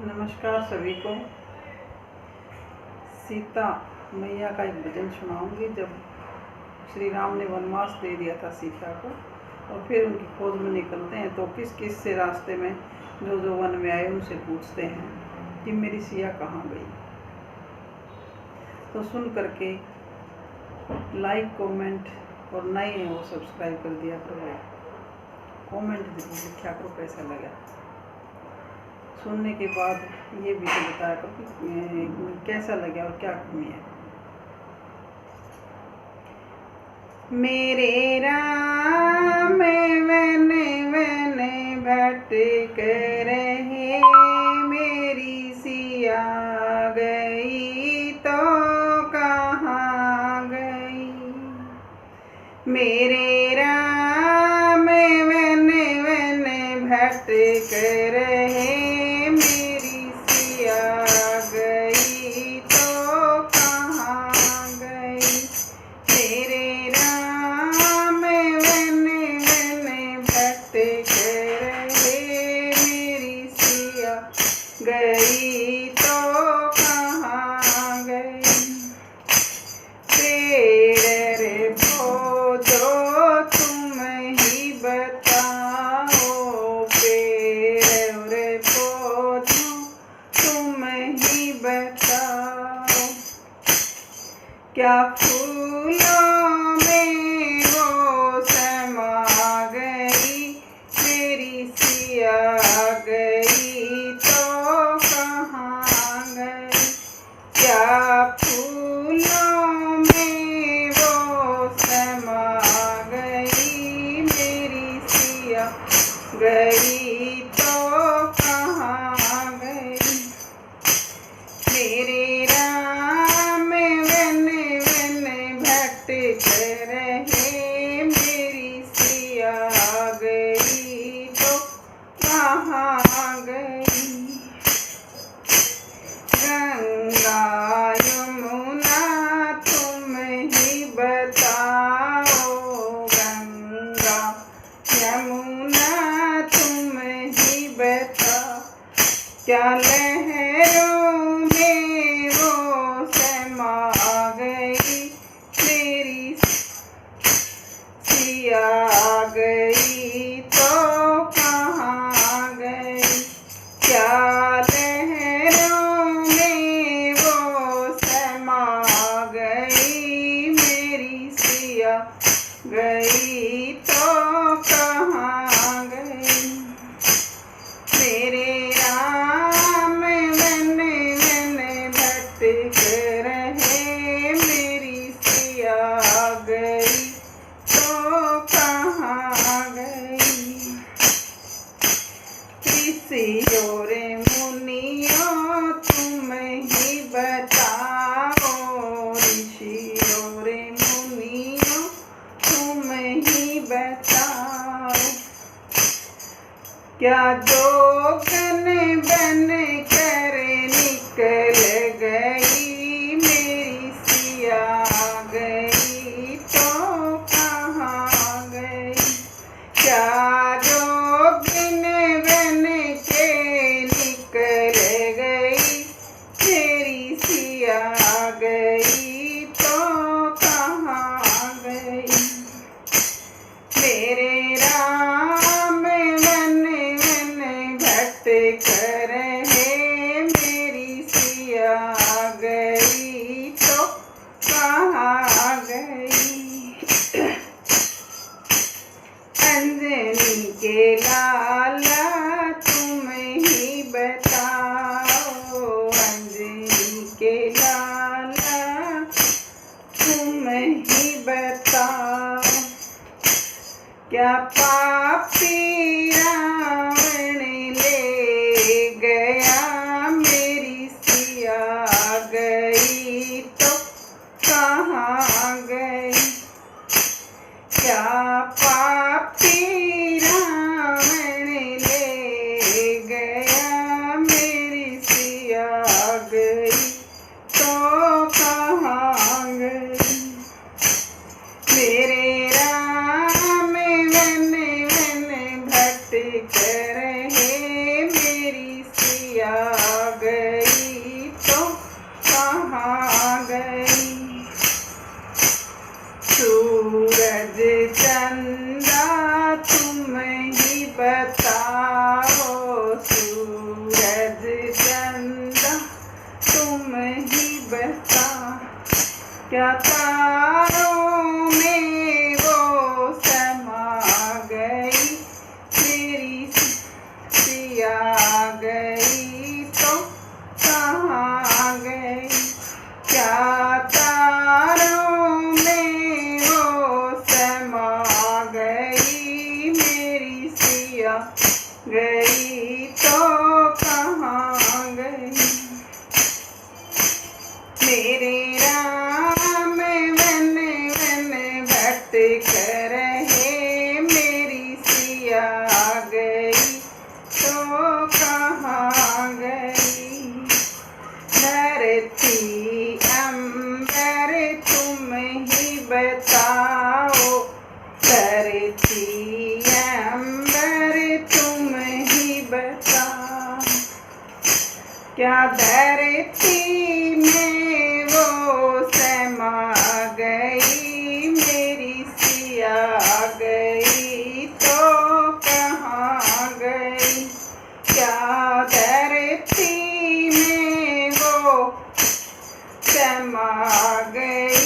नमस्कार सभी को। सीता मैया का एक भजन सुनाऊंगी। जब श्री राम ने वनवास दे दिया था सीता को और फिर उनकी खोज में निकलते हैं तो किस किस से रास्ते में जो जो वन में आए उनसे पूछते हैं कि मेरी सिया कहाँ गई। तो सुन करके लाइक कमेंट और नए हैं वो सब्सक्राइब कर दिया करो। कमेंट जरूर लिखा करो कैसा लगा। सुनने के बाद ये भी तो बताया करो कि कैसा लगा और क्या कमी है। मेरे राम वने भटक रहे, मेरी सिया गई तो कहाँ गई। मेरे राम वने भटक रहे, मेरी सिया गई तो कहाँ गई। मेरे राम वने भटक रहे, मेरी सिया गई तो कहाँ गई। पेड़ रे खोजो तुम ही बताओ, पेड़ रे खोजो तुम ही बताओ। क्या फूलों में वो समा गई, मेरी सिया गई तो कहाँ गई। क्या फूलों में वो समा गई, मेरी सिया गई तो कहाँ गई। मेरे राम वने भटक रहे, मेरी सिया गई तो कहाँ गई। गंगा यमुना तुम ही बताओ, गंगा यमुना तुम ही बताओ। क्या लहरों में वो समा गई, मेरी सिया गई तो कहाँ गई। क्या लहरों में वो समा गई, मेरी सिया गई तो कहाँ गई। मेरे राम वने भटक रहे, मेरी सिया गई तो कहाँ गई। ऋषियों रे मुनियों तुम ही बताओ, ऋषियों रे मुनियों तुम ही बताओ। क्या जोगन बन कर निकल गई, मेरी सिया गई तो कहाँ गई। क्या जोगन बन के निकल गई, मेरी सिया गई तो कहाँ गई। मेरे राम वने भटक रहे, मेरी सिया गई तो कहाँ गई। अंजनी के लाला तुम ही बताओ, अंजनी के लाला तुम ही बताओ। क्या पापी रावण ले गया, मेरी सिया गई तो कहाँ गई। क्या पापी रावण ले गया, मेरी सिया गई तो कहाँ गई। मेरे राम वने भटक रहे, मेरी सिया क्या तारों में वो समा गई, मेरी सिया गई तो कहाँ गई। क्या तारों में वो समा गई, मेरी सिया गई तो कहाँ गई। मेरे राम वन वन भटक रहे, मेरी सिया गई तो कहाँ गई। धरती अंबर तुम ही बताओ, धरती अंबर तुम ही बताओ। क्या धरती में वो समा गई, मेरी सिया गई तो कहाँ गई। क्या धरती में वो समा गई,